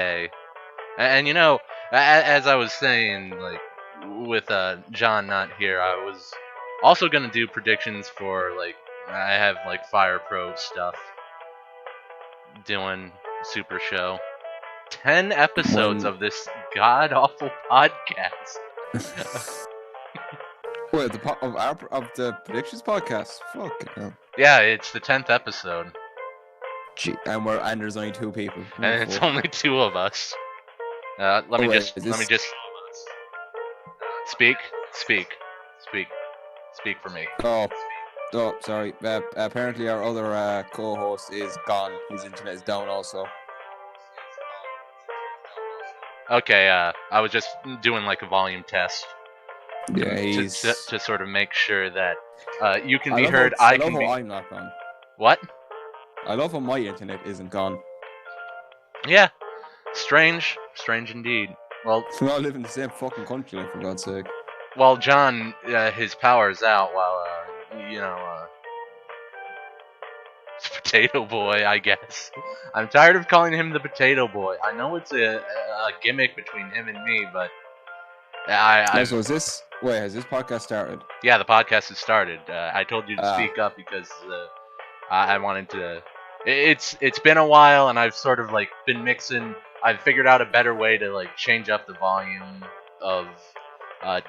Hey. And you know, as I was saying, like with John not here, I was also gonna do predictions for like I have like Fire Pro stuff doing Super Show. 10 episodes When of this god awful podcast. wait, of the predictions podcast. Fuck. Yeah, it's the 10th episode, Gee, and there's only two people. and it's Fuck. only two of us. Let me Wait, just is let me this? just speak, speak, speak, speak for me. Oh, sorry. Apparently, our other co-host is gone. His internet is down also. Okay, I was just doing like a volume test Yeah, to, he's. to sort of make sure that you can I be love heard, how I I love can how be. I'm not gone. What? I love how my internet isn't gone. Yeah, strange, strange indeed. Well, We all live in the same fucking country, like, for God's sake. well, John, his power's out while Potato Boy, I guess. I'm tired of calling him the Potato Boy. I know it's a gimmick between him and me, but Also, is this? Wait, has this podcast started? yeah, the podcast has started. I told you to Ah. speak up because I wanted to. It's been a while, and I've sort of like been mixing. I've figured out a better way to like change up the volume of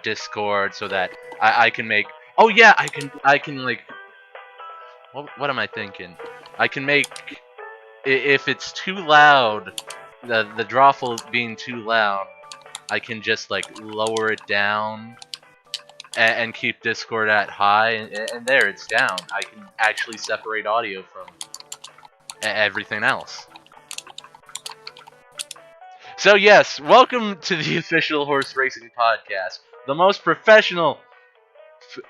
Discord so that I can make. Oh yeah, I can like. What am I thinking? I can make if it's too loud, the drawful being too loud, I can just like lower it down and keep Discord at high, and there it's down. I can actually separate audio from everything else. So yes, welcome to the official horse racing podcast, the most professional.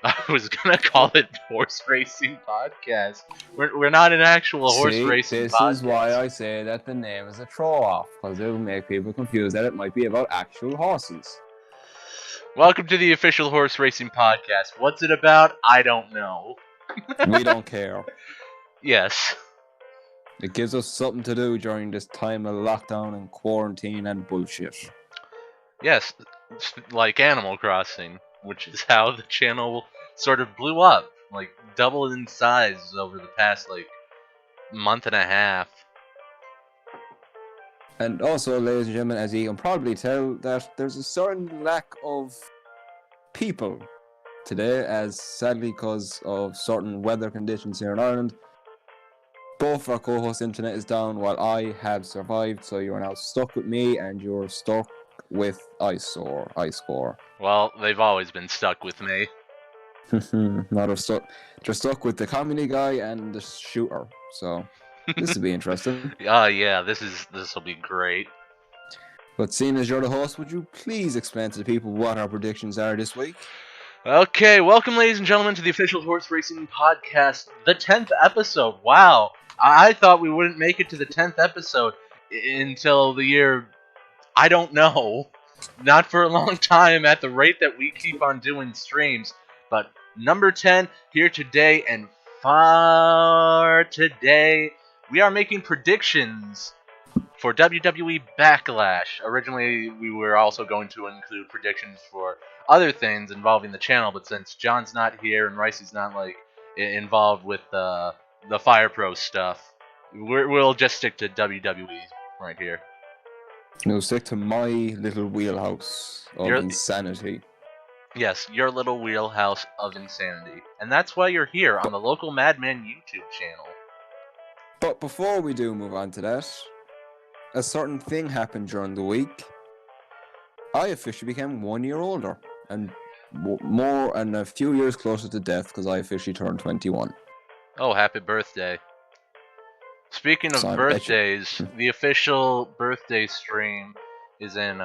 I was gonna call it horse racing podcast. We're not an actual horse racing this podcast. is why I say that the name is a throw-off, because it will make people confused that it might be about actual horses. Welcome to the official horse racing podcast. What's it about? I don't know. We don't care. Yes. It gives us something to do during this time of lockdown and quarantine and bullshit. Yes, like Animal Crossing, which is how the channel sort of blew up, like doubled in size over the past like month and a half. And also, ladies and gentlemen, as you can probably tell, that there's a certain lack of people today, as sadly because of certain weather conditions here in Ireland. Both our co-host internet is down while I have survived, so you are now stuck with me and you're stuck with iScore. Well, they've always been stuck with me. They're stuck with the comedy guy and the shooter, so this will be interesting. Yeah, this will be great. But seeing as you're the host, would you please explain to the people what our predictions are this week? Okay, welcome, ladies and gentlemen, to the official horse racing podcast, the 10th episode. Wow, I thought we wouldn't make it to the 10th episode until the year, I don't know, not for a long time at the rate that we keep on doing streams, but number 10 here today, and for today, we are making predictions for WWE Backlash. Originally, we were also going to include predictions for other things involving the channel, but since John's not here and Ricey's not like involved with the Fire Pro stuff, we'll just stick to WWE right here. We'll stick to my little wheelhouse of insanity. Yes, your little wheelhouse of insanity. And that's why you're here on the local Madman YouTube channel. But before we do move on to that, a certain thing happened during the week. I officially became 1 year older and more and a few years closer to death because I officially turned 21. Oh, happy birthday. Speaking of birthdays, the official birthday stream is in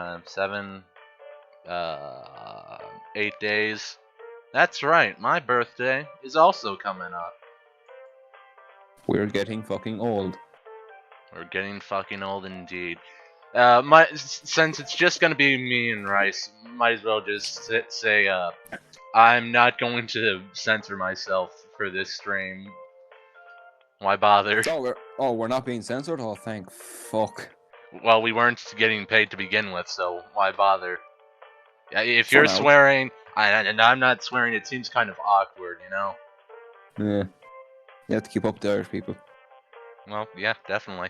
8 days. That's right, my birthday is also coming up. We're getting fucking old. We're getting fucking old indeed. Since it's just gonna be me and Rice, might as well just say I'm not going to censor myself for this stream. Why bother? We're not being censored? Oh, thank fuck. Well, we weren't getting paid to begin with, so why bother? If For you're now. swearing, and I'm not swearing, it seems kind of awkward, you know? Yeah. You have to keep up with the Irish people. Well, yeah, definitely.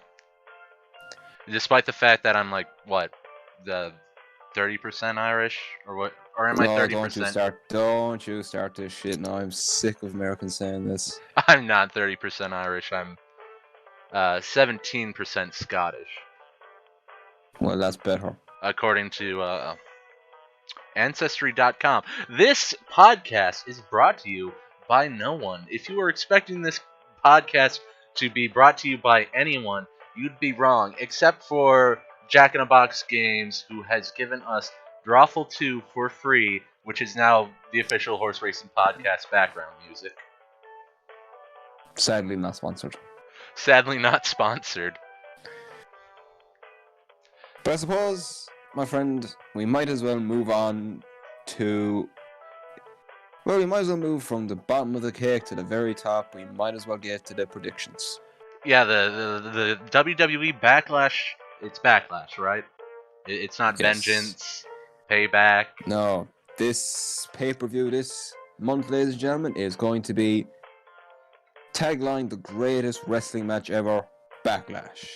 Despite the fact that I'm like, what, the 30% Irish? Or what? Or am I Oh, 30%? don't you start this shit now. I'm sick of Americans saying this. I'm not 30% Irish. I'm 17% Scottish, Well, that's better. according to Ancestry.com. This podcast is brought to you by no one. If you were expecting this podcast to be brought to you by anyone, you'd be wrong, except for Jack in a Box Games, who has given us Drawful 2 for free, which is now the official horse racing podcast background music. Sadly, not sponsored. Sadly, not sponsored. But I suppose, my friend, we might as well move on to... Well, we might as well move from the bottom of the cake to the very top. We might as well get to the predictions. Yeah, the WWE Backlash, it's Backlash, right? It's not Yes. Vengeance, Payback. No, this pay-per-view this month, ladies and gentlemen, is going to be tagline the greatest wrestling match ever, Backlash.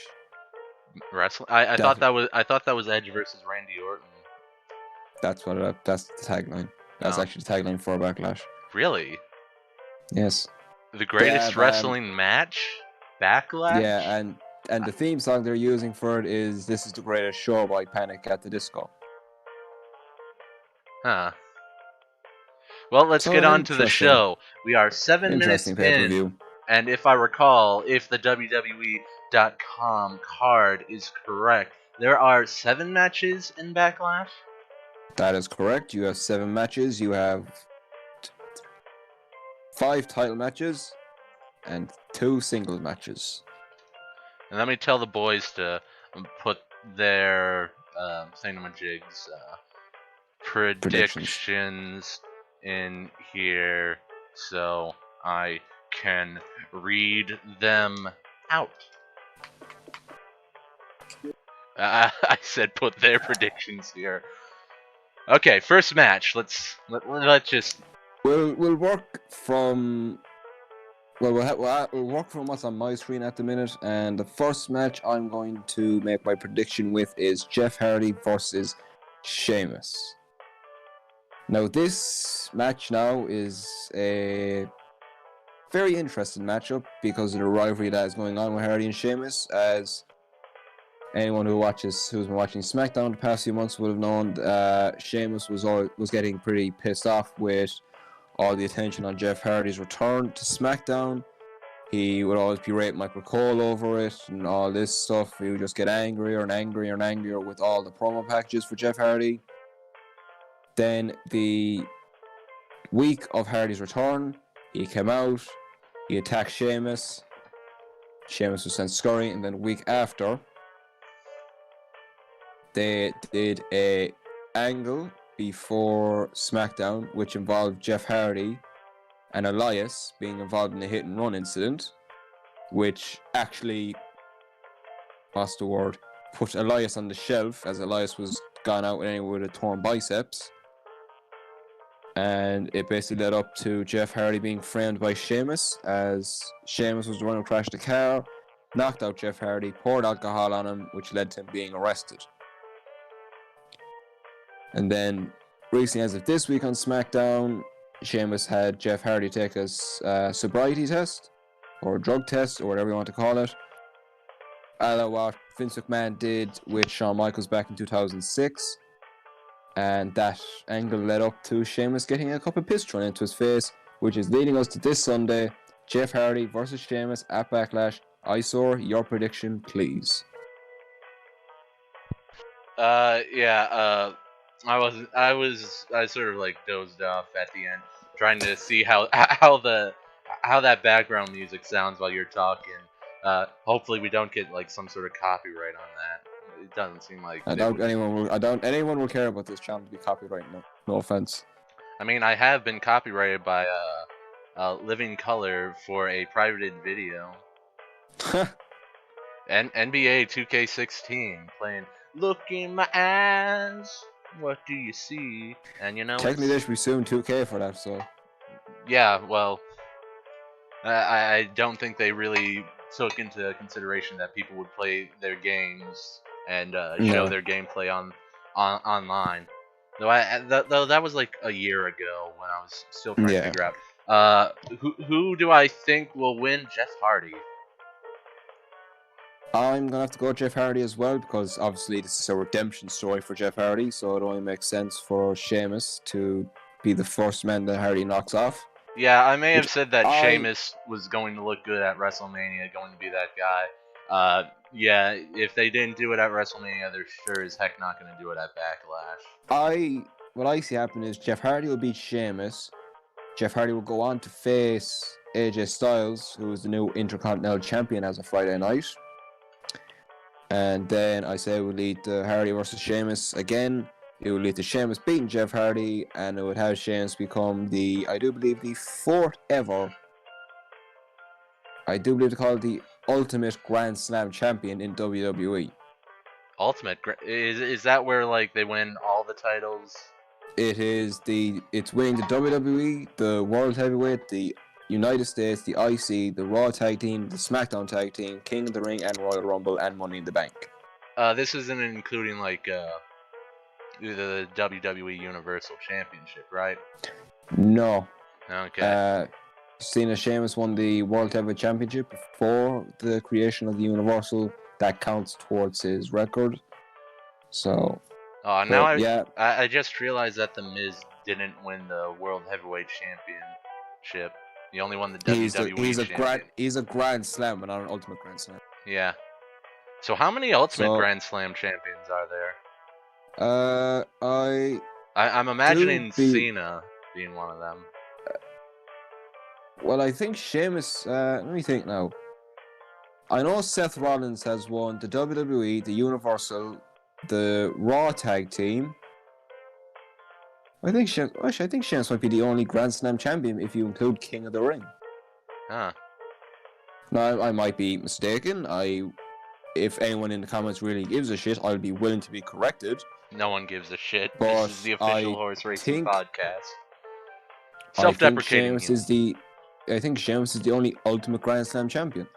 Wrestling. I thought that was Edge versus Randy Orton. That's the tagline. That's Oh. actually the tagline for Backlash. Really? Yes. The greatest wrestling match? Backlash? Yeah, and the theme song they're using for it is "This Is the Greatest Show" by Panic at the Disco. Huh. Well, let's get on to the show. We are 7 minutes in, and if I recall, if the WWE.com card is correct, there are 7 matches in Backlash? That is correct. You have 7 matches. You have 5 title matches and 2 singles matches. And let me tell the boys to put their thingamajigs, predictions in here so I can read them out. I said put their predictions here. Okay, first match. Let's just. We'll work from. Well, we'll work from what's on my screen at the minute, and the first match I'm going to make my prediction with is Jeff Hardy versus Sheamus. Now, this match now is a very interesting matchup because of the rivalry that is going on with Hardy and Sheamus. As anyone who's been watching SmackDown the past few months would have known, Sheamus was getting pretty pissed off with all the attention on Jeff Hardy's return to SmackDown. He would always berate Michael Cole over it and all this stuff. He would just get angrier and angrier and angrier with all the promo packages for Jeff Hardy. Then the week of Hardy's return, he came out, he attacked Sheamus. Sheamus was sent scurrying, and then the week after, they did a angle before SmackDown, which involved Jeff Hardy and Elias being involved in a hit and run incident, which actually, put Elias on the shelf, as Elias was gone out with a torn biceps. And it basically led up to Jeff Hardy being framed by Sheamus, as Sheamus was the one who crashed the car, knocked out Jeff Hardy, poured alcohol on him, which led to him being arrested. And then, recently, as of this week on SmackDown, Sheamus had Jeff Hardy take a sobriety test, or a drug test, or whatever you want to call it, a la what Vince McMahon did with Shawn Michaels back in 2006. And that angle led up to Sheamus getting a cup of piss thrown into his face, which is leading us to this Sunday, Jeff Hardy versus Sheamus at Backlash. Isor, your prediction, please. I sort of like dozed off at the end, trying to see how that background music sounds while you're talking. Hopefully we don't get like some sort of copyright on that. It doesn't seem like anyone will care about this channel to be copyrighted. No offense. I mean, I have been copyrighted by Living Color for a privated video. NBA 2K16 playing "Look in My Eyes, What Do You See?" And Technically, it's there should be suing 2K for that. So yeah. Well, I don't think they really took into consideration that people would play their games and show no, their gameplay on online. Though that was like a year ago when I was still trying to yeah. figure out who do I think will win? Jeff Hardy. I'm gonna have to go Jeff Hardy as well because obviously this is a redemption story for Jeff Hardy, so it only makes sense for Sheamus to be the first man that Hardy knocks off. Yeah, I may Which have said that I Sheamus was going to look good at WrestleMania, going to be that guy. Yeah, if they didn't do it at WrestleMania, they're sure as heck not going to do it at Backlash. what I see happen is Jeff Hardy will beat Sheamus. Jeff Hardy will go on to face AJ Styles, who is the new Intercontinental Champion as of Friday night. And then I say we'll lead to Hardy versus Sheamus again. It will lead to Sheamus beating Jeff Hardy, and it would have Sheamus become I do believe, the fourth ever. I do believe they call it the Ultimate Grand Slam Champion in WWE. Is that where like they win all the titles? It's winning the WWE, the World Heavyweight, the United States, the IC, the Raw Tag Team, the SmackDown Tag Team, King of the Ring, and Royal Rumble, and Money in the Bank. This isn't including like the WWE Universal Championship, right? No. Okay. Cena Sheamus won the World Heavyweight Championship before the creation of the Universal. That counts towards his record. So. Now yeah. I just realized that The Miz didn't win the World Heavyweight Championship. He only won the WWE Championship. He's a Grand Slam, but not an Ultimate Grand Slam. Yeah. So how many Ultimate Grand Slam champions are there? I'm imagining Cena being one of them. Well, I think Sheamus. Let me think now. I know Seth Rollins has won the WWE, the Universal, the Raw Tag Team. I think Sheamus might be the only Grand Slam champion if you include King of the Ring. Huh. Now, I might be mistaken. If anyone in the comments really gives a shit, I'll be willing to be corrected. No one gives a shit. But this is the official horse racing podcast. Self-deprecating. I think Sheamus is the only Ultimate Grand Slam champion.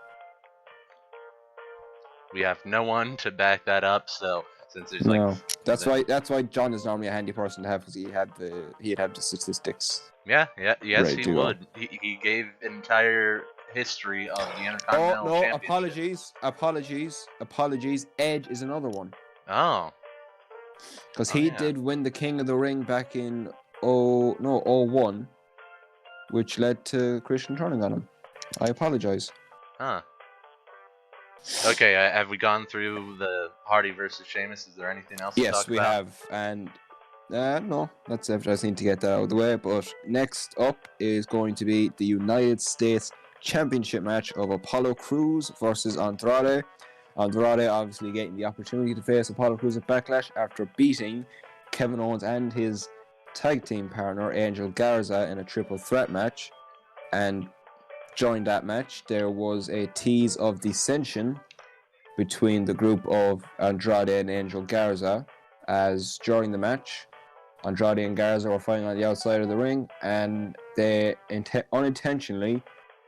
We have no one to back that up, so since there's that's why John is normally a handy person to have because he'd have the statistics. Yes, he would. He gave an entire history of the Intercontinental Championship. Apologies. Edge is another one. Oh. Because he did win the King of the Ring back in 01, which led to Christian turning on him. I apologize. Huh. Okay, have we gone through the Hardy versus Sheamus? Is there anything else to talk about? Yes, we have. And no, that's it. I just need to get that out of the way. But next up is going to be the United States Championship match of Apollo Crews versus Andrade. Andrade obviously getting the opportunity to face Apollo Crews at Backlash after beating Kevin Owens and his tag team partner Angel Garza in a triple threat match. And during that match, there was a tease of dissension between the group of Andrade and Angel Garza, as during the match, Andrade and Garza were fighting on the outside of the ring, and they unintentionally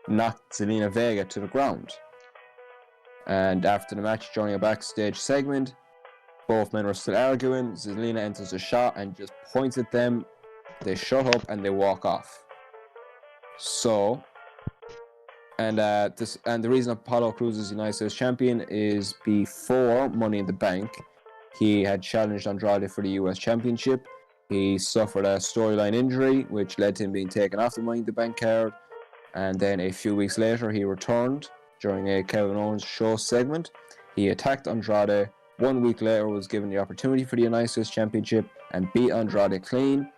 knocked Zelina Vega to the ground. And after the match, during a backstage segment, both men were still arguing. Zelina enters a shot and just points at them. They shut up and they walk off. So, and the reason Apollo Crews is United States champion is before Money in the Bank, he had challenged Andrade for the US Championship. He suffered a storyline injury, which led to him being taken off the Money in the Bank card. And then a few weeks later, he returned during a Kevin Owens show segment. He attacked Andrade. 1 week later, was given the opportunity for the United States Championship and beat Andrade clean,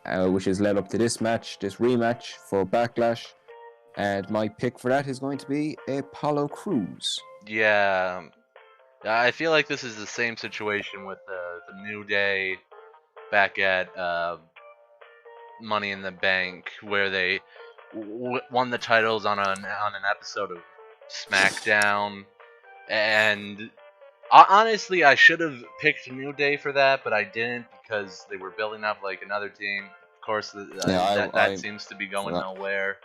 which has led up to this rematch for Backlash. And my pick for that is going to be Apollo Crews. Yeah, I feel like this is the same situation with the New Day back at Money in the Bank, where they won the titles on an episode of SmackDown. And honestly, I should have picked New Day for that, but I didn't because they were building up like another team. Of course, Yeah, that seems to be going nowhere.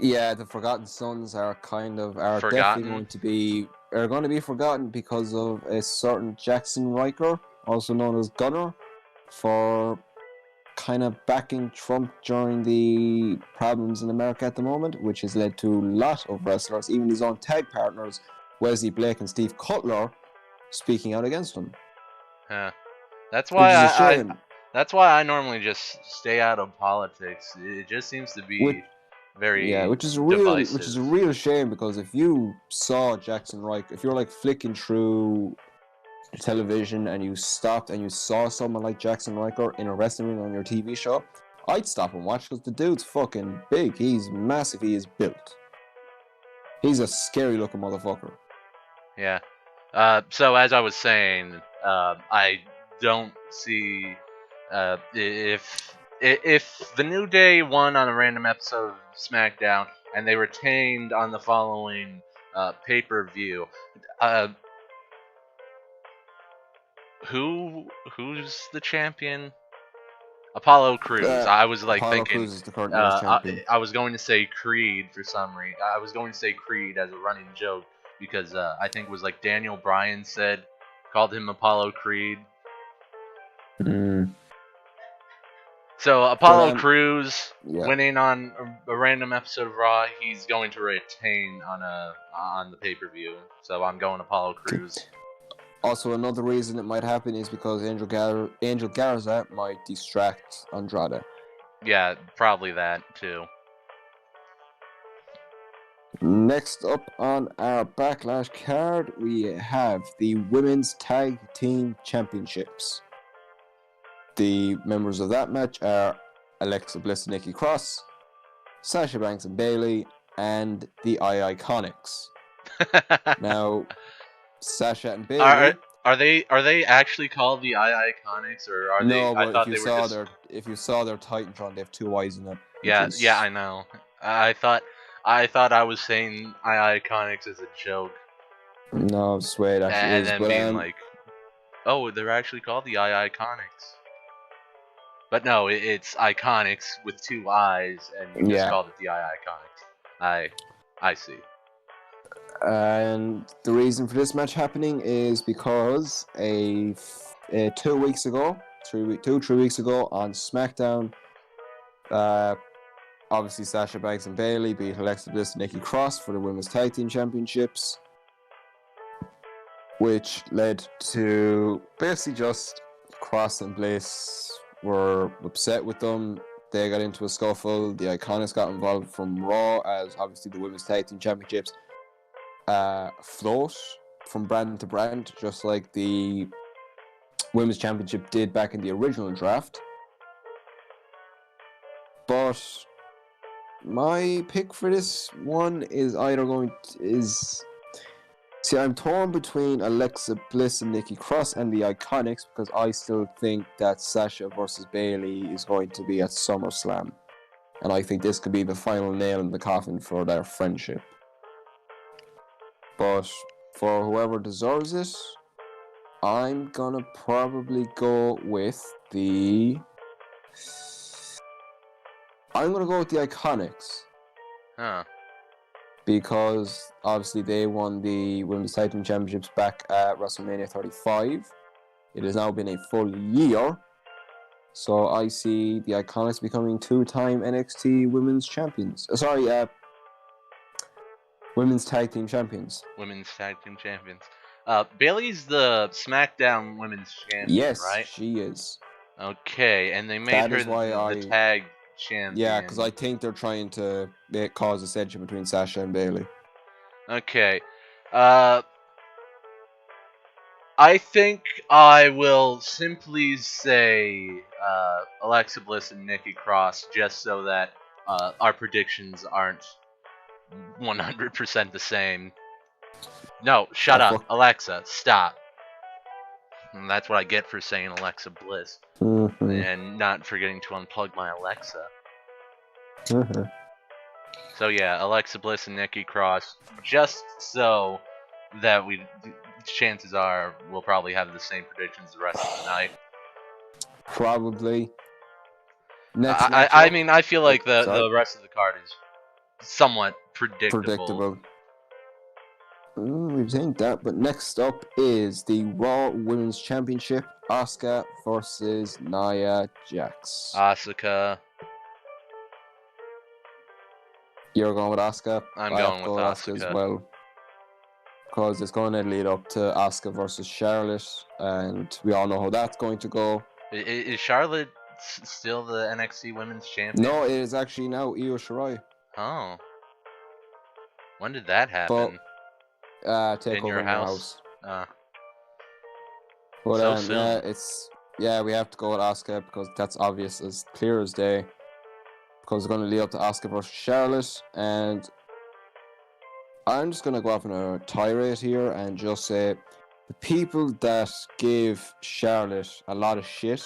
Yeah, the Forgotten Sons are definitely Forgotten. going to be forgotten because of a certain Jackson Riker, also known as Gunner, for kind of backing Trump during the problems in America at the moment, which has led to a lot of wrestlers, even his own tag partners, Wesley Blake and Steve Cutler, speaking out against him. Huh. That's Which why is a shame. that's why I normally just stay out of politics. It just seems to be very which is a divisive. real shame, because if you saw Jackson Riker, if you're like flicking through television and you stopped and you saw someone like Jackson Riker in a wrestling ring on your TV show, I'd stop and watch, because the dude's fucking big. He's massive. He is built. He's a scary looking motherfucker. Yeah. So as I was saying, I don't see if the New Day won on a random episode of SmackDown and they retained on the following pay-per-view, who's the champion? Apollo Crews. I was like Apollo thinking, Crews is the current US champion. I was going to say Creed for some reason. I was going to say Creed as a running joke because I think it was like Daniel Bryan called him Apollo Creed. So Apollo Crews winning on a random episode of Raw, he's going to retain on the pay-per-view. So I'm going Apollo Crews. Also, another reason it might happen is because Angel Garza might distract Andrade. Yeah, probably that too. Next up on our Backlash card, we have the Women's Tag Team Championships. The members of that match are Alexa Bliss and Nikki Cross, Sasha Banks and Bayley, and the Iconics. Now, Sasha and Bayley. Are they actually called the Iconics, or are they? No, but I thought they were just. If you saw their Titantron, they have two eyes in it. Yeah, I know. I thought I was saying Iconics as a joke. No, swear it actually and is. then being like, oh, they're actually called the Iconics. But no, it's Iconics with two eyes, and you just called it the Iconics. I see. And the reason for this match happening is because 3 weeks ago on SmackDown, obviously Sasha Banks and Bayley beat Alexa Bliss and Nikki Cross for the Women's Tag Team Championships, which led to basically just Cross and Bliss were upset with them. They got into a scuffle. The Iconics got involved from Raw, as obviously the Women's Tag Team Championships float from brand to brand, just like the Women's Championship did back in the original draft. But my pick for this one is I'm torn between Alexa Bliss and Nikki Cross and the Iconics, because I still think that Sasha versus Bayley is going to be at SummerSlam, and I think this could be the final nail in the coffin for their friendship. But for whoever deserves it, I'm gonna probably go with the Iconics. Huh. Because obviously they won the Women's Tag Team Championships back at WrestleMania 35. It has now been a full year. So I see the Iconics becoming two-time NXT Women's Champions. Women's Tag Team Champions. Women's Tag Team Champions. Bayley's the SmackDown Women's Champion, yes, right? Yes, she is. Okay, and they made her the tag champion. Yeah, because I think they're trying to cause ascension between Sasha and Bayley. Okay. I think I will simply say Alexa Bliss and Nikki Cross, just so that our predictions aren't 100% the same. No, shut up. Alexa, stop. And that's what I get for saying Alexa Bliss. Mm-hmm. And not forgetting to unplug my Alexa. Mm-hmm. So yeah, Alexa Bliss and Nikki Cross, just so that chances are we'll probably have the same predictions the rest of the night. Probably. Next matchup. I mean, I feel like the rest of the card is somewhat predictable. We think that, but next up is the Raw Women's Championship: Asuka versus Nia Jax. Asuka. You're going with Asuka. I'm going with Asuka as well, because it's going to lead up to Asuka versus Charlotte, and we all know how that's going to go. Is Charlotte still the NXT Women's Champion? No, it is actually now Io Shirai. Oh. When did that happen? Take over in your house. But so soon. We have to go with Asuka because that's obvious, as clear as day. Because it's going to lead up to Asuka versus Charlotte, and I'm just going to go off on a tirade here and just say the people that give Charlotte a lot of shit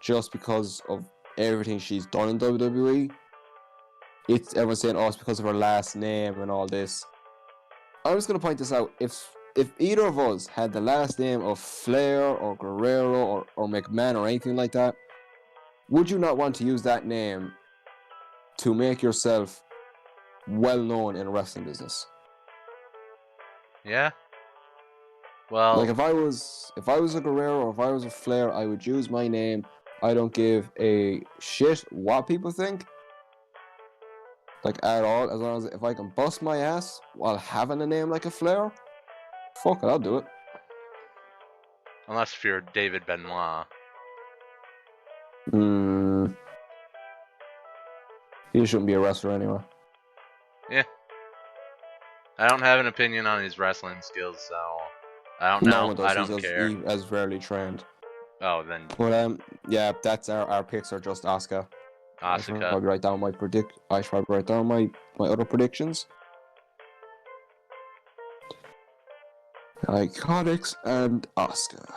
just because of everything she's done in WWE, everyone's saying, oh, it's because of her last name and all this. I'm just going to point this out. If either of us had the last name of Flair or Guerrero or McMahon or anything like that, would you not want to use that name to make yourself well known in a wrestling business? Yeah. Well, like if I was a Guerrero or if I was a Flair, I would use my name. I don't give a shit what people think. Like at all, as long as if I can bust my ass while having a name like a Flair, fuck it, I'll do it. Unless if you're David Benoit. He shouldn't be a wrestler anyway. Yeah. I don't have an opinion on his wrestling skills, so I don't know. I don't care. He has rarely trained. Oh, then. But yeah, that's our picks are just Asuka. I should probably write down my other predictions. Iconics and Asuka.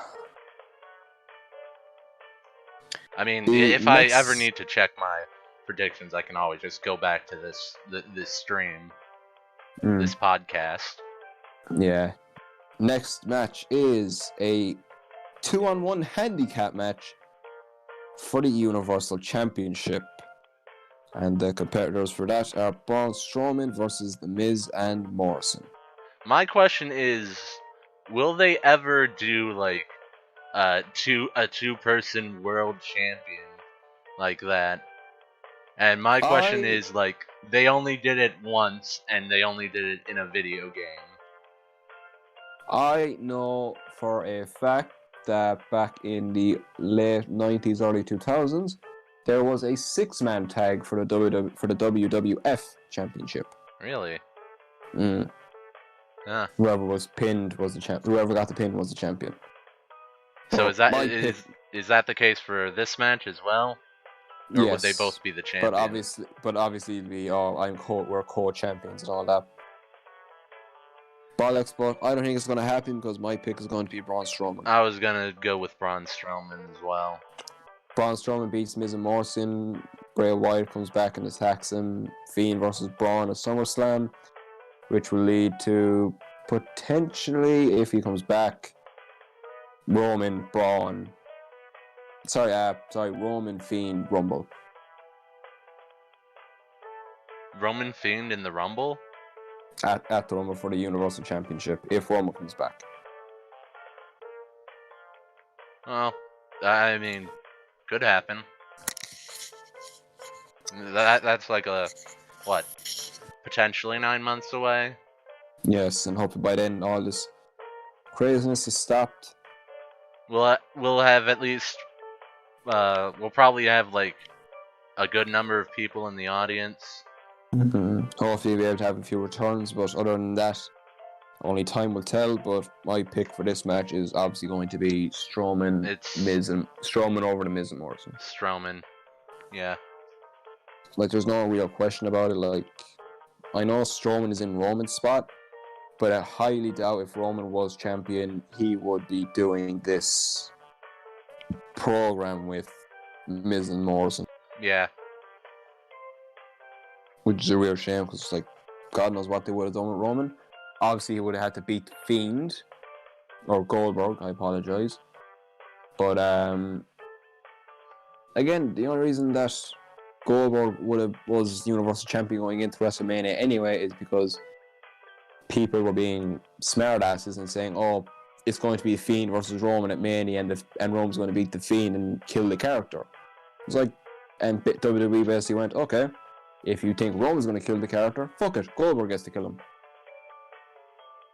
I mean, if I ever need to check my predictions, I can always just go back to this stream, this podcast. Yeah. Next match is a 2-on-1 handicap match for the Universal Championship. And the competitors for that are Braun Strowman versus The Miz and Morrison. My question is, will they ever do like a two-person world champion like that? And my question is, like, they only did it once, and they only did it in a video game. I know for a fact that back in the late 90s, early 2000s, there was a 6-man tag for the WWF Championship. Really? Yeah. Whoever was pinned was the champion. Whoever got the pin was the champion. So is that the case for this match as well? Or yes, would they both be the champion? But obviously we're co-champions and all that. Bollocks, but I don't think it's going to happen because my pick is going to be Braun Strowman. I was going to go with Braun Strowman as well. Braun Strowman beats Miz and Morrison. Bray Wyatt comes back and attacks him. Fiend versus Braun at SummerSlam, which will lead to potentially, if he comes back, Roman Fiend Rumble. Roman Fiend in the Rumble? At the Rumble for the Universal Championship, if Roman comes back. Well, I mean, could happen. That's like potentially 9 months away? Yes, and hopefully by then all this craziness is stopped. We'll have at least, we'll probably have like a good number of people in the audience. Hopefully we'll be able to have a few returns, but other than that, only time will tell. But my pick for this match is obviously going to be Strowman over the Miz and Morrison. Strowman, yeah. Like, there's no real question about it. Like, I know Strowman is in Roman's spot, but I highly doubt if Roman was champion, he would be doing this program with Miz and Morrison. Yeah. Which is a real shame, because it's like, God knows what they would have done with Roman. Obviously, he would have had to beat the Fiend or Goldberg. I apologize, but again, the only reason that Goldberg was Universal Champion going into WrestleMania anyway is because people were being smartasses and saying, "Oh, it's going to be Fiend versus Roman at Mania, and Roman's going to beat the Fiend and kill the character." It's like, and WWE basically went, "Okay, if you think Roman's going to kill the character, fuck it, Goldberg gets to kill him."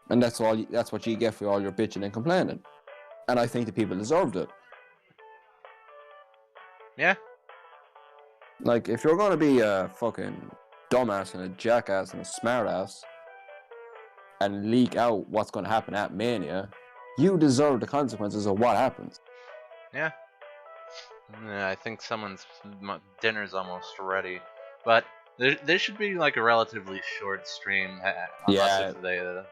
And that's all. That's what you get for all your bitching and complaining. And I think the people deserved it. Yeah. Like, if you're going to be a fucking dumbass and a jackass and a smartass and leak out what's going to happen at Mania, you deserve the consequences of what happens. Yeah. I think someone's dinner's almost ready, but there should be like a relatively short stream. Unless if they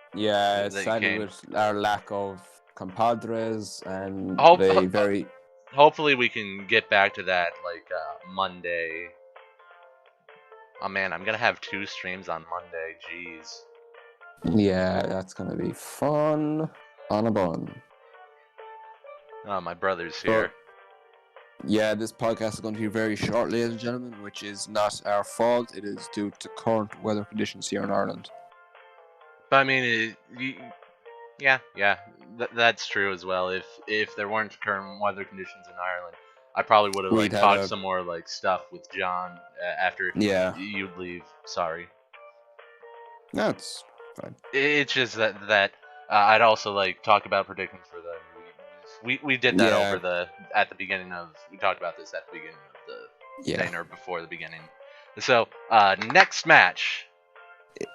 sadly with our lack of compadres and hopefully we can get back to that like Monday. Oh man, I'm gonna have 2 streams on Monday. Jeez. Yeah, that's gonna be fun on a bun. Oh, my brother's here. Yeah, this podcast is going to be very short, ladies and gentlemen, which is not our fault. It is due to current weather conditions here in Ireland. But I mean, that's true as well. If there weren't current weather conditions in Ireland, I probably would have talked some more like stuff with John after you'd leave. Sorry. That's fine. It's just that I'd also like talk about predictions for the. We did that at the beginning of. We talked about this at the beginning of the thing or before the beginning. So next match.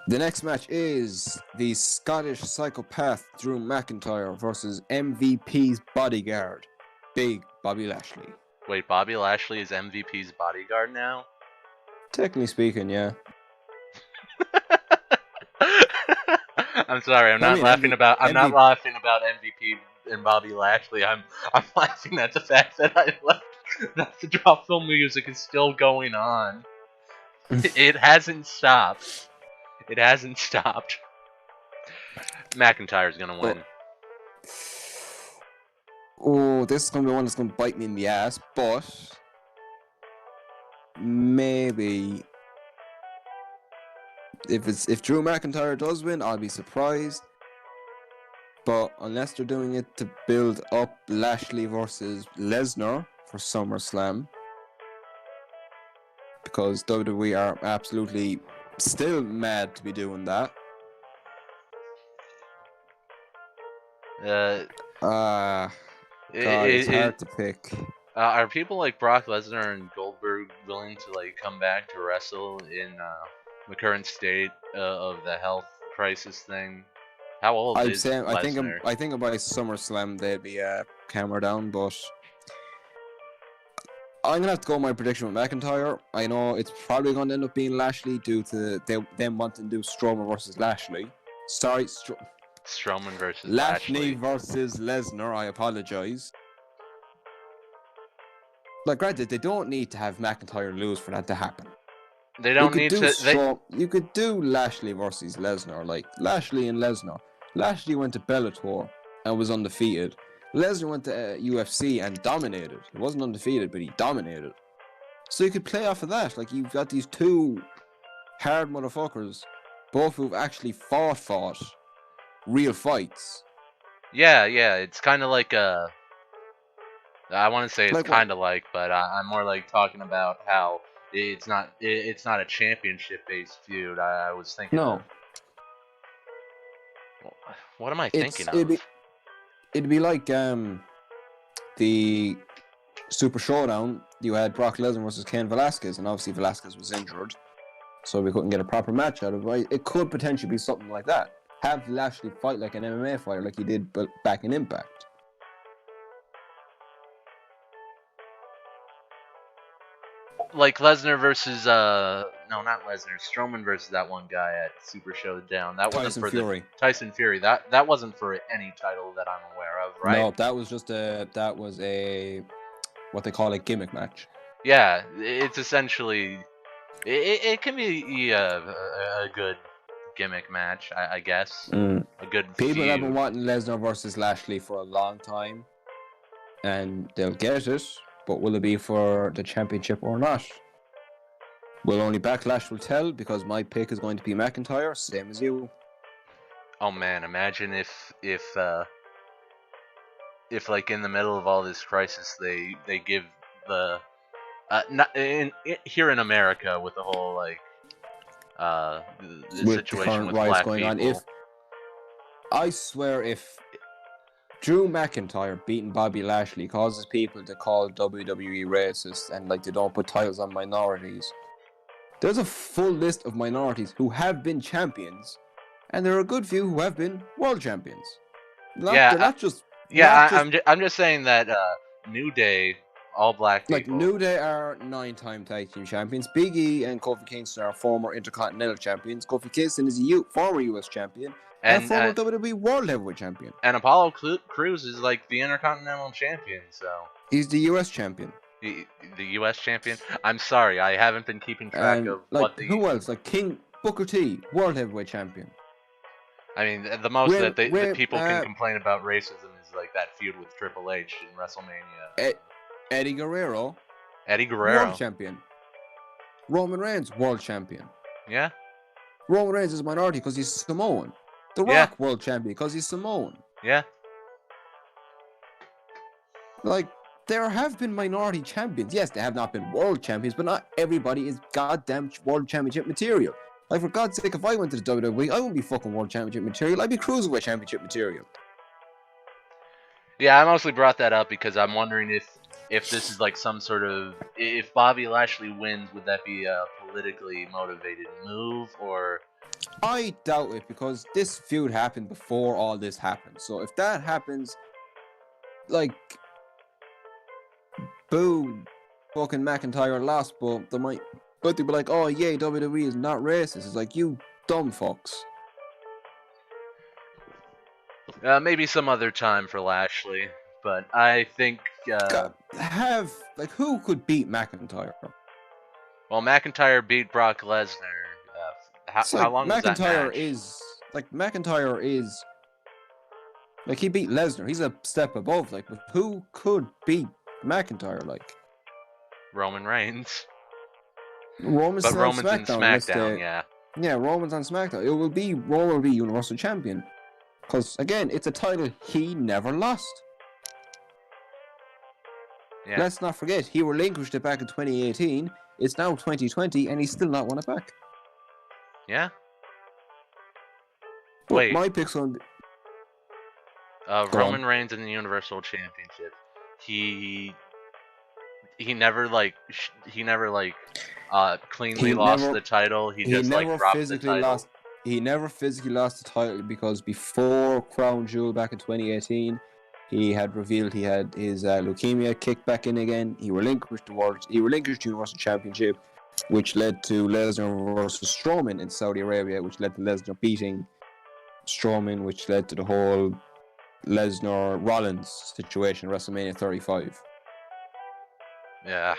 The next match is the Scottish psychopath Drew McIntyre versus MVP's bodyguard, Big Bobby Lashley. Wait, Bobby Lashley is MVP's bodyguard now? Technically speaking, yeah. I'm sorry, I'm not laughing about MVP and Bobby Lashley. I'm laughing at the fact that that the drop film music is still going on. It hasn't stopped. It hasn't stopped. McIntyre's gonna win. Oh, this is gonna be one that's gonna bite me in the ass, but maybe if Drew McIntyre does win, I'll be surprised. But unless they're doing it to build up Lashley versus Lesnar for SummerSlam, because WWE are absolutely still mad to be doing that. It's hard to pick. Are people like Brock Lesnar and Goldberg willing to like come back to wrestle in the current state of the health crisis thing? How old is Lesnar? I think by SummerSlam they'd be camera down, but I'm gonna have to go with my prediction with McIntyre. I know it's probably gonna end up being Lashley due to them wanting to do Strowman versus Lashley. Sorry, Strowman versus Lashley versus Lesnar. I apologize. Like, granted, they don't need to have McIntyre lose for that to happen. They don't need to. You could do Lashley versus Lesnar, like Lashley and Lesnar. Lashley went to Bellator and was undefeated. Lesnar went to UFC and dominated. He wasn't undefeated, but he dominated. So you could play off of that. Like, you've got these two hard motherfuckers, both who've actually fought real fights. Yeah. It's kind of like a. I want to say it's kind of like, but I'm more like talking about how it's not a championship-based feud. I was thinking. No. What am I thinking of? It'd be like the Super Showdown. You had Brock Lesnar versus Cain Velasquez, and obviously Velasquez was injured, so we couldn't get a proper match out of it. It could potentially be something like that. Have Lashley fight like an MMA fighter, like he did back in Impact. Like Lesnar versus no, not Lesnar. Strowman versus that one guy at Super Showdown. That wasn't for Fury. Tyson Fury. That wasn't for any title that I'm aware of, right? No, that was just a what they call a gimmick match. Yeah, it's essentially it can be a good gimmick match, I guess. Mm. A good People have been feud. wanting Lesnar versus Lashley for a long time, and they'll get it. But will it be for the championship or not? Well, only Backlash will tell, because my pick is going to be McIntyre, same as you. Oh man, imagine if like in the middle of all this crisis they give the not here in America with the whole like the With the situation current with riots black going on, people. I swear, if Drew McIntyre beating Bobby Lashley causes people to call WWE racist and like they don't put titles on minorities, there's a full list of minorities who have been champions, and there are a good few who have been world champions. They're not just I'm just saying that New Day, all black like people. New Day are 9-time tag team champions. Big E and Kofi Kingston are former Intercontinental champions. Kofi Kingston is a former US champion and former WWE World Heavyweight champion. And Apollo Crews is like the Intercontinental champion, so he's the US champion. The US champion. I'm sorry, I haven't been keeping track and of like, what the. Who else? Like King Booker T, World Heavyweight champion. I mean, the most that people can complain about racism is like that feud with Triple H in WrestleMania. Eddie Guerrero. World champion. Roman Reigns, world champion. Yeah. Roman Reigns is a minority because he's Samoan. The Rock, world champion because he's Samoan. Yeah. Like, there have been minority champions. Yes, they have not been world champions, but not everybody is goddamn world championship material. Like, for God's sake, if I went to the WWE, I wouldn't be fucking world championship material. I'd be cruiserweight championship material. Yeah, I mostly brought that up because I'm wondering if this is like some sort of, if Bobby Lashley wins, would that be a politically motivated move, or? I doubt it, because this feud happened before all this happened. So if that happens, like, boo, fucking McIntyre lost, but they'll be like, oh yeah, WWE is not racist. It's like, you dumb fucks. Maybe some other time for Lashley, but I think who could beat McIntyre? Well, McIntyre beat Brock Lesnar. How long was that match? McIntyre is like, he beat Lesnar. He's a step above. Like, but who could beat McIntyre? Like, Roman Reigns. Roman's on SmackDown, yeah. Yeah, Roman's on SmackDown. Roman will be Universal Champion. Because, again, it's a title he never lost. Yeah. Let's not forget, he relinquished it back in 2018. It's now 2020, and he's still not won it back. Yeah. But wait. My pick's on. Roman Reigns in the Universal Championship. He never cleanly lost the title. He just dropped the title. He never physically lost the title, because before Crown Jewel back in 2018, he had revealed he had his leukemia kicked back in again. He relinquished Universal Championship, which led to Lesnar versus Strowman in Saudi Arabia, which led to Lesnar beating Strowman, which led to the whole Lesnar-Rollins situation, WrestleMania 35. Yeah.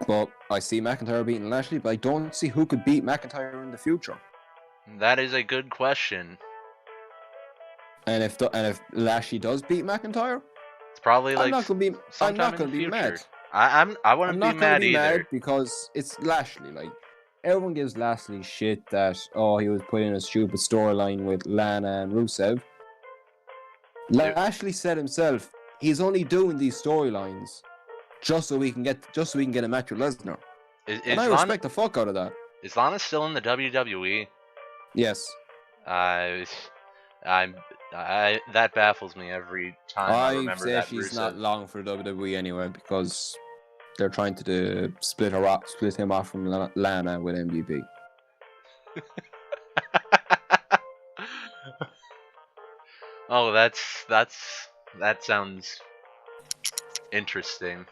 But I see McIntyre beating Lashley, but I don't see who could beat McIntyre in the future. That is a good question. And if Lashley does beat McIntyre, it's probably like I'm not gonna be mad. I wouldn't be mad either, because it's Lashley. Like, everyone gives Lashley shit that he was put in a stupid storyline with Lana and Rusev. Lashley said himself he's only doing these storylines just so we can get a match with Lesnar. And I respect the fuck out of that. Is Lana still in the WWE? Yes. That baffles me every time I remember that. I say she's not long for WWE anyway, because they're trying to split him off from Lana with MVP. Oh, that sounds interesting.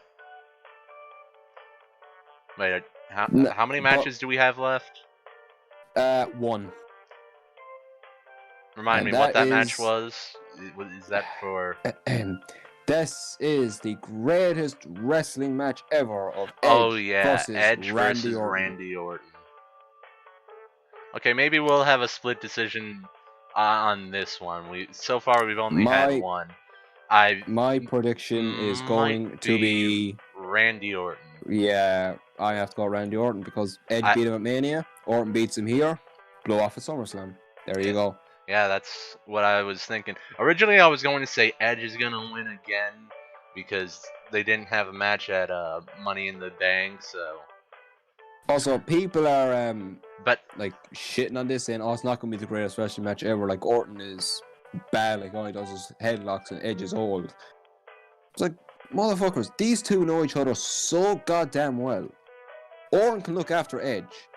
Wait, how many matches do we have left? 1. Remind me what that match was. Is that for? This is the greatest wrestling match ever of Edge Edge versus Randy Orton. Okay, maybe we'll have a split decision on this one. So far we've only had My one. I my prediction is might going to be be, Randy Orton. yeah, I have to go Randy Orton because Edge beat him at Mania. Orton beats him here. Blow off at SummerSlam. There you go. Yeah, that's what I was thinking. Originally, I was going to say Edge is gonna win again because they didn't have a match at Money in the Bank. So, Also, people are but like shitting on this, saying, "Oh, it's not gonna be the greatest wrestling match ever." Like Orton is bad, like all he does is headlocks, and Edge is old. It's like, motherfuckers, these two know each other so goddamn well. Orton can look after Edge.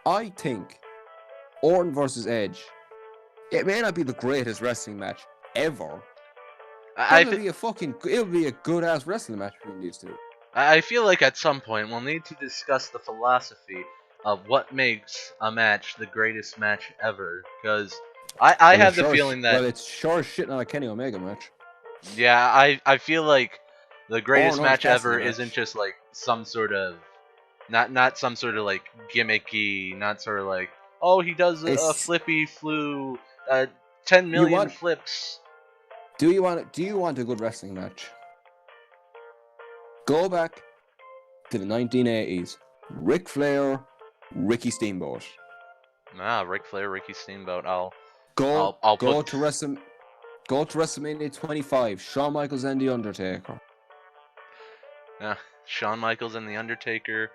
I think Orton versus Edge. It may not be the greatest wrestling match ever, but it'll be a good ass wrestling match between these two. I feel like at some point we'll need to discuss the philosophy of what makes a match the greatest match ever. Because I have the feeling that it's sure as shit not a Kenny Omega match. yeah, I feel like the greatest Orange match ever Cassidy isn't match. just like some sort of not some sort of like gimmicky, not sort of like oh he does a flippy flew 10 million flips. Do you want a good wrestling match? Go back to the 1980s. Ric Flair, Ricky Steamboat. Ric Flair, Ricky Steamboat. Go to WrestleMania 25. Shawn Michaels and The Undertaker. Shawn Michaels and The Undertaker.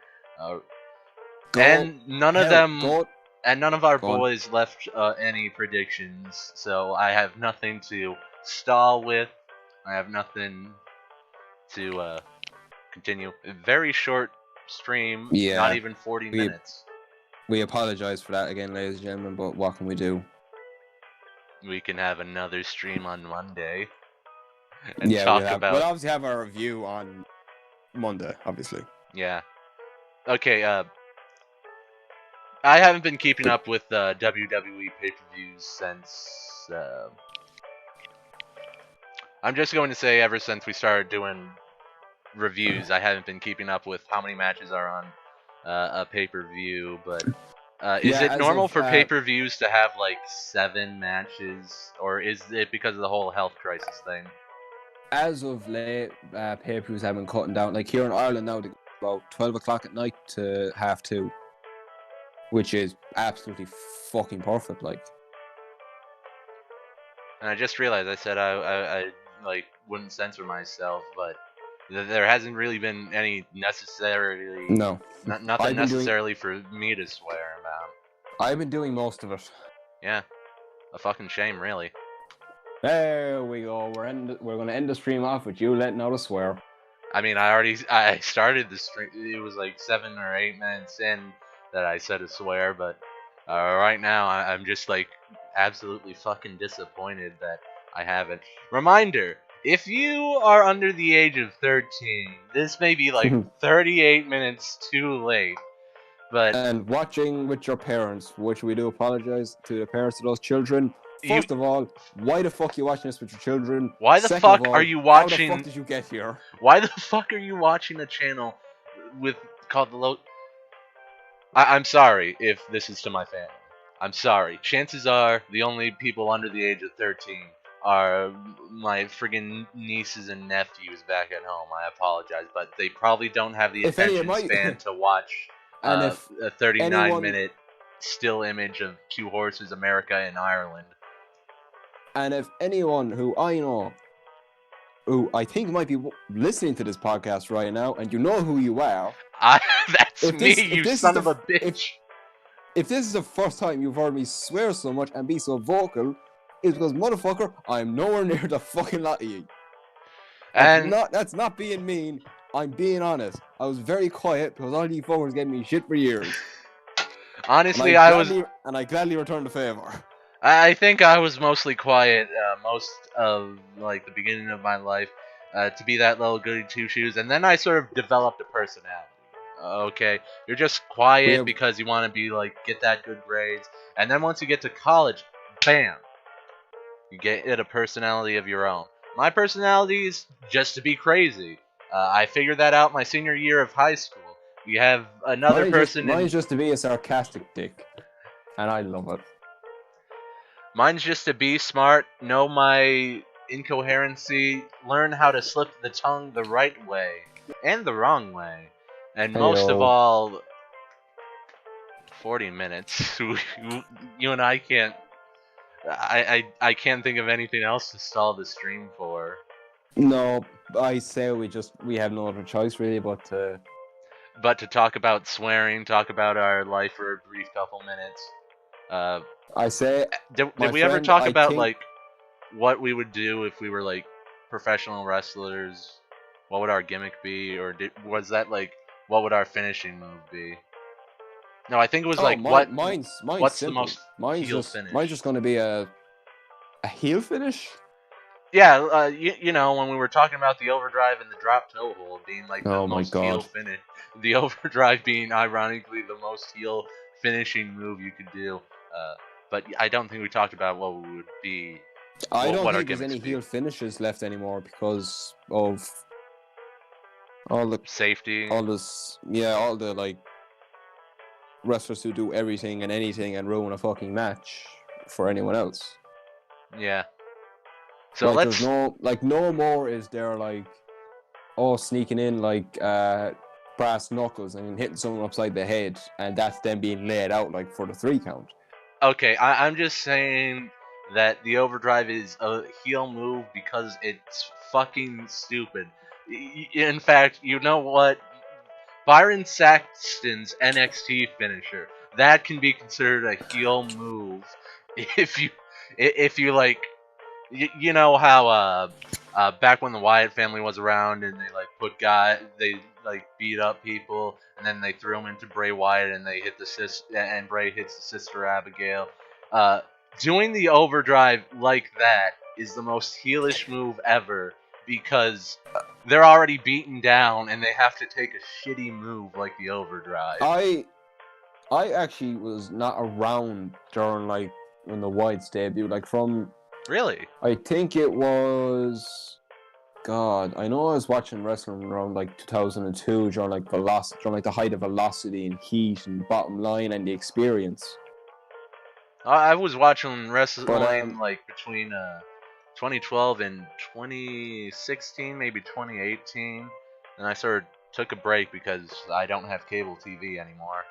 And none of our boys left any predictions, so I have nothing to stall with. I have nothing to continue. A very short stream, not even 40 minutes. We apologize for that again, ladies and gentlemen, but what can we do? We can have another stream on Monday and talk about. We'll obviously have our review on Monday, obviously. Yeah. Okay. I haven't been keeping up with WWE pay-per-views since. I'm just going to say ever since we started doing reviews, I haven't been keeping up with how many matches are on a pay-per-view. But is it normal for pay-per-views to have like 7 matches, or is it because of the whole health crisis thing? As of late, pay-per-views have been cutting down. Like here in Ireland now, they go about 12 o'clock at night to 2:30, which is absolutely fucking perfect. Like, and I just realized I said I like wouldn't censor myself, but there hasn't really been any necessarily nothing necessarily for me to swear about. I've been doing most of it. Yeah, a fucking shame, really. There we go. We're gonna end the stream off with you letting out a swear. I mean, I started the stream. It was like 7 or 8 minutes in that I said a swear, but right now I'm just like absolutely fucking disappointed that I haven't. Reminder: if you are under the age of 13, this may be like 38 minutes too late. And watching with your parents, which we do apologize to the parents of those children. First of all, why the fuck are you watching this with your children? Why the fuck are you watching? How the fuck did you get here? Why the fuck are you watching a channel called the Low? I'm sorry if this is to my family. I'm sorry. Chances are the only people under the age of 13 are my friggin' nieces and nephews back at home. I apologize, but they probably don't have the attention span to watch a 39-minute still image of 2 horses, America and Ireland. And if anyone who I know, who I think might be listening to this podcast right now, and you know who you are, that's me, you son of a bitch. If this is the first time you've heard me swear so much and be so vocal, it's because, motherfucker, I'm nowhere near the fucking lot of you. And that's not being mean. I'm being honest. I was very quiet because all you fuckers gave me shit for years. Honestly, and I gladly returned the favor. I think I was mostly quiet most of like the beginning of my life to be that little goody two shoes, and then I sort of developed a personality. Okay, you're just quiet because you want to be like get that good grades, and then once you get to college, bam, you get a personality of your own. My personality is just to be crazy. I figured that out my senior year of high school You have another person mine's just to be a sarcastic dick, and I love it. Mine's just to be smart, know my incoherency, learn how to slip the tongue the right way and the wrong way, and most of Heyo. all, 40 minutes. You and I can't. I can't think of anything else to stall the stream for. No, I say we have no other choice really, but to talk about swearing, talk about our life for a brief couple minutes. I say, did my we ever friend, talk I about think- like what we would do if we were like professional wrestlers? What would our gimmick be, or was that like what would our finishing move be? No, I think it was like mine's what's simple. the most heel finish? Mine's just gonna be a heel finish. Yeah, you know, when we were talking about the overdrive and the drop toe hold being like the Oh my most heel God. finish, the overdrive being ironically the most heel finishing move you could do. But I don't think we talked about what we would be. I don't what our think there's gimmicks any be. heel finishes left anymore because of all the Safety. all the like wrestlers who do everything and anything and ruin a fucking match for anyone else. Yeah. So like, let's. No more is there like sneaking in like brass knuckles and hitting someone upside the head, and that's then being laid out like for the 3 count. Okay, I'm just saying that the overdrive is a heel move because it's fucking stupid. In fact, you know what? Byron Saxton's NXT finisher, that can be considered a heel move if you like. You know how back when the Wyatt family was around and they like beat up people and then they threw them into Bray Wyatt and they hit and Bray hits the sister Abigail. Doing the overdrive like that is the most heelish move ever because they're already beaten down and they have to take a shitty move like the overdrive. I actually was not around during like when the Wyatt's debut, like from. Really? I think it was. God, I know I was watching wrestling around like 2002 during like the height of velocity and heat and bottom line and the experience. I was watching wrestling But, like between 2012 and 2016, maybe 2018, and I sort of took a break because I don't have cable TV anymore.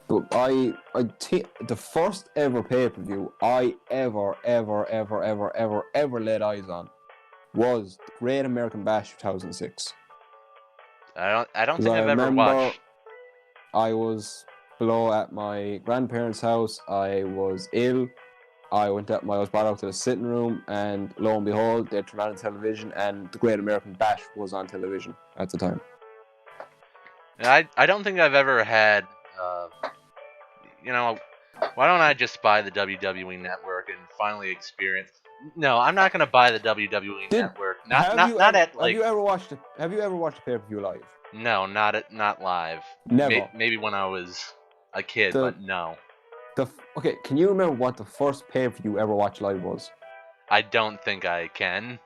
But the first ever pay-per-view I ever laid eyes on was the Great American Bash 2006. I don't think I've ever watched. I was below at my grandparents' house. I was ill. I was brought out to the sitting room, and lo and behold, they turned on the television, and the Great American Bash was on television at the time. I don't think I've ever had. You know, why don't I just buy the WWE Network and finally experience? No, I'm not gonna buy the WWE Network. Have you ever watched a pay-per-view live? No, not live. Never. Maybe when I was a kid, but no. Okay, can you remember what the first pay-per-view you ever watched live was? I don't think I can.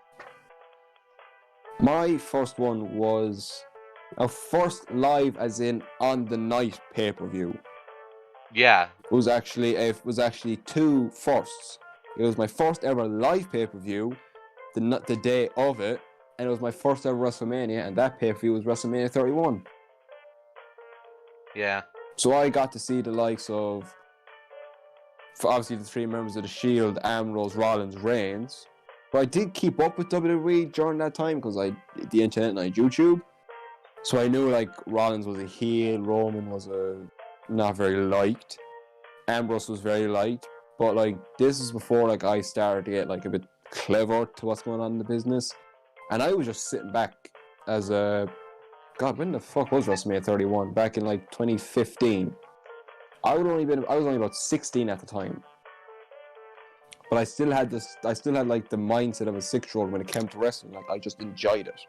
My first one was a first live, as in on the night pay-per-view. Yeah. It was actually 2 firsts. It was my first ever live pay-per-view, the day of it, and it was my first ever WrestleMania, and that pay-per-view was WrestleMania 31. Yeah. So I got to see the likes of, obviously, the 3 members of the Shield: Ambrose, Rollins, Reigns. But I did keep up with WWE during that time because I had the internet and I had YouTube. So I knew like Rollins was a heel, Roman was not very liked, Ambrose was very liked. But like this is before like I started to get like a bit clever to what's going on in the business, and I was just sitting back as a God. When the fuck was WrestleMania 31? Back in like 2015. I was only about 16 at the time. But I still had like the mindset of a 6-year-old when it came to wrestling. Like I just enjoyed it.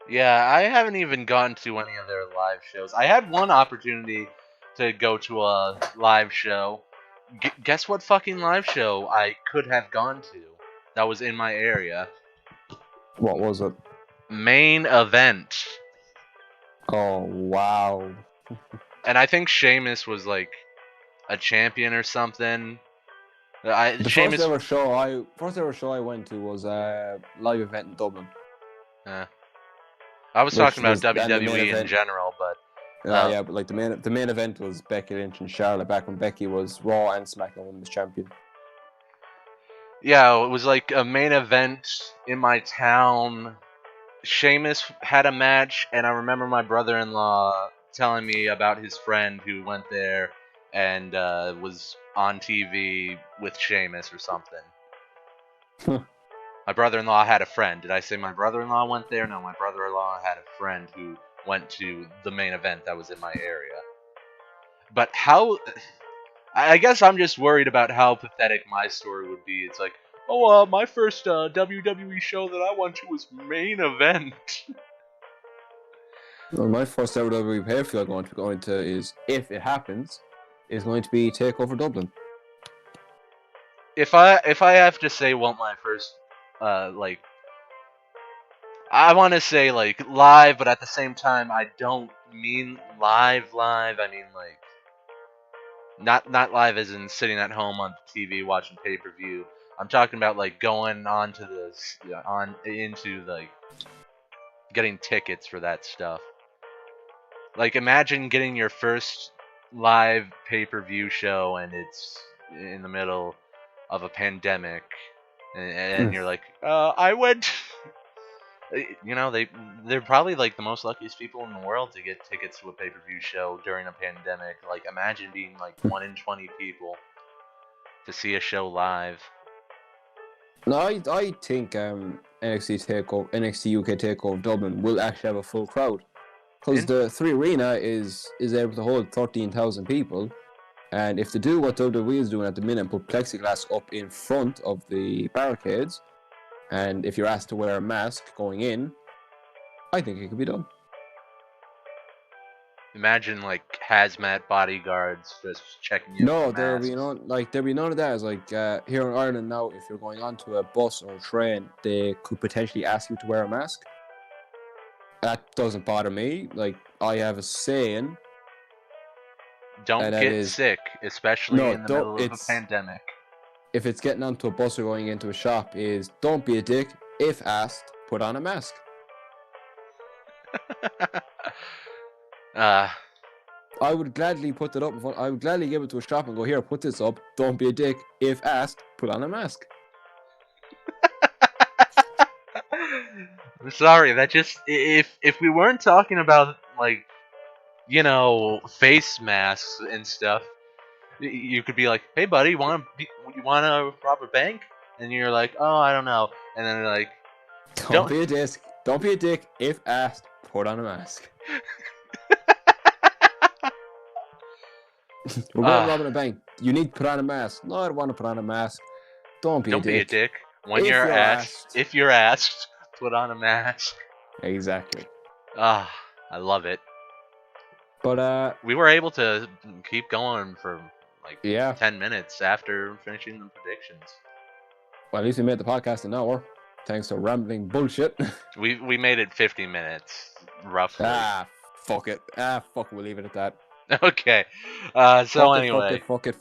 Yeah, I haven't even gone to any of their live shows. I had one opportunity to go to a live show. Guess what fucking live show I could have gone to that was in my area? What was it? Main Event. Oh wow! And I think Sheamus was like a champion or something. The Sheamus. first ever show I went to was a live event in Dublin, Uh, I was which talking about was and the main WWE in event. general, but Yeah, but like the main event was Becky Lynch and Charlotte back when Becky was Raw and SmackDown Women's Champion. yeah, it was like a main event in my town. Sheamus had a match, and I remember my brother-in-law telling me about his friend who went there and was on TV with Sheamus or something. My brother-in-law had a friend. Did I say my brother-in-law went there? No, my brother-in-law had a friend who went to the main event that was in my area. But how? I guess I'm just worried about how pathetic my story would be. It's like, oh, my first WWE show that I went to was main event. Well, my first ever WWE pay-per-view I'm going to is, if it happens, is going to be Takeover Dublin. If I have to say what my first like, I want to say like live, but at the same time I don't mean live. I mean like not live as in sitting at home on the TV watching pay-per-view. I'm talking about like going on to into like getting tickets for that stuff. Like imagine getting your first live pay-per-view show and it's in the middle of a pandemic and you're like, I went. You know, they're probably like the most luckiest people in the world to get tickets to a pay-per-view show during a pandemic. Like imagine being like 1 in 20 people to see a show live. No, I think NXT UK Takeover Dublin will actually have a full crowd, because the Three Arena is able to hold 13,000 people, and if they do what WWE is doing at the minute and put plexiglass up in front of the barricades, and if you're asked to wear a mask going in, I think it could be done. Imagine like hazmat bodyguards just checking you. No, for masks. there'll be none of that. As like here in Ireland now, if you're going onto a bus or a train, they could potentially ask you to wear a mask. That doesn't bother me. Like I have a saying. Don't get sick, especially in the middle of a pandemic. If it's getting onto a bus or going into a shop, is don't be a dick. If asked, put on a mask. I would gladly put it up. I would gladly give it to a shop and go, here, put this up. Don't be a dick. If asked, put on a mask. I'm sorry, that just if we weren't talking about like, you know, face masks and stuff, you could be like, hey buddy, you want to rob a bank? And you're like, oh, I don't know. And then they're like, don't be a dick. Don't be a dick. If asked, put on a mask. We're going robbing a bank. You need to put on a mask. No, I don't want to put on a mask. Don't be a dick. When you're asked, if you're asked, put on a mask. Exactly. I love it. But we were able to keep going for like 10 minutes after finishing the predictions. Well, at least we made the podcast an hour, thanks to rambling bullshit. We made it 50 minutes, roughly. Fuck it. Fuck it, we'll leave it at that. Okay. So anyway. Fuck it.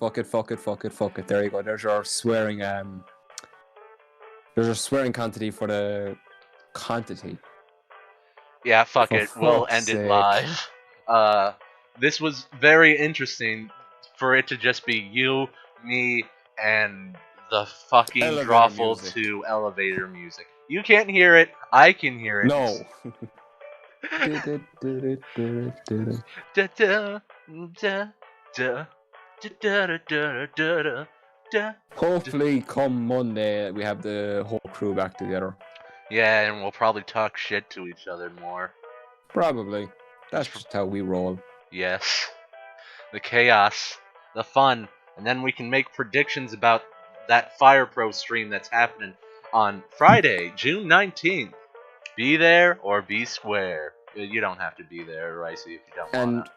There you go. There's your swearing, there's a swearing quantity for the quantity. Yeah, fuck it. We'll end it live. This was very interesting for it to just be you, me, and the fucking drawful to elevator music. You can't hear it. I can hear it. No. Hopefully, come Monday, we have the whole crew back together. Yeah, and we'll probably talk shit to each other more. Probably. That's just how we roll. Yes. The chaos, the fun, and then we can make predictions about that Fire Pro stream that's happening on Friday, June 19th. Be there or be square. You don't have to be there, Ricey, if you don't want to.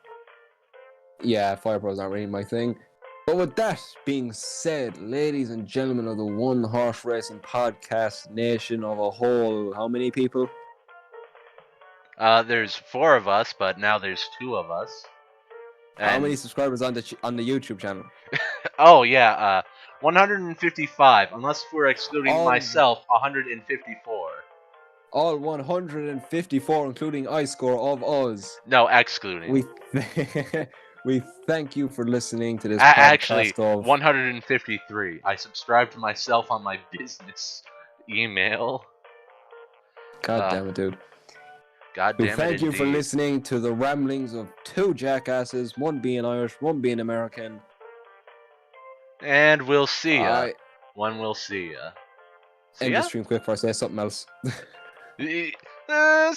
Yeah, Fire Pro's not really my thing. But with that being said, ladies and gentlemen of the One Horse Racing Podcast Nation of a whole, how many people? There's 4 of us, but now there's 2 of us. How And many subscribers on the YouTube channel? oh yeah, 155. Unless we're excluding All myself, 154. all 154, including iScore of us. No, excluding. We we thank you for listening to this Actually, podcast of 153. I subscribed to myself on my business email. God damn it, dude. God We damn it, thank you for indeed. listening to the ramblings of 2 jackasses, one being Irish, one being American. And we'll see ya. I When we'll see ya. See end ya? the stream quick before I say something else.